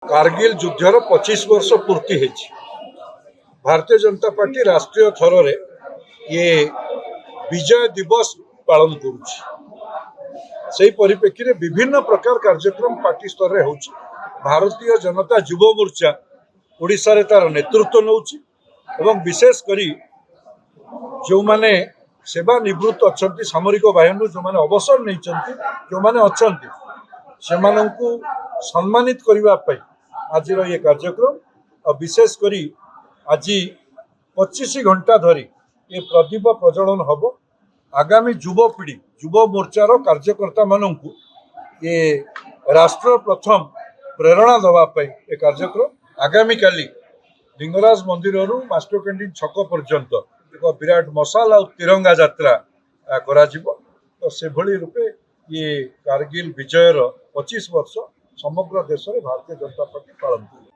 कारगिल युद्धर 25 वर्ष पूर्ति है। भारतीय जनता पार्टी राष्ट्रीय थर रे ये विजय दिवस पालन करुप्रेक्षी में विभिन्न प्रकार कार्यक्रम पार्टी स्तर में हो। भारतीय जनता युव मोर्चा ओडिशा रे तार नेतृत्व नौ विशेषकर जो माने सेवा निवृत्त अच्छा सामरिक बाहिनी जो माने अवसर नहीं जो माने अच्छा से सम्मानित करने आज ये कार्यक्रम और विशेषकर आज 25 घंटा धरी ये प्रदीप प्रज्वलन हम आगामी युवपीढ़ी युव मोर्चार कार्यकर्ता मानू ये राष्ट्र प्रथम प्रेरणा दवाई ये कार्यक्रम आगामी काली लिंगराज मंदिर मास्टर कैंटीन छक पर्यंत एक विराट मशाल और तिरंगा यात्रा करा तो से भली रूपे ये कारगिल विजयर 25 वर्ष समग्र देश में भारतीय जनता पार्टी पालन कर।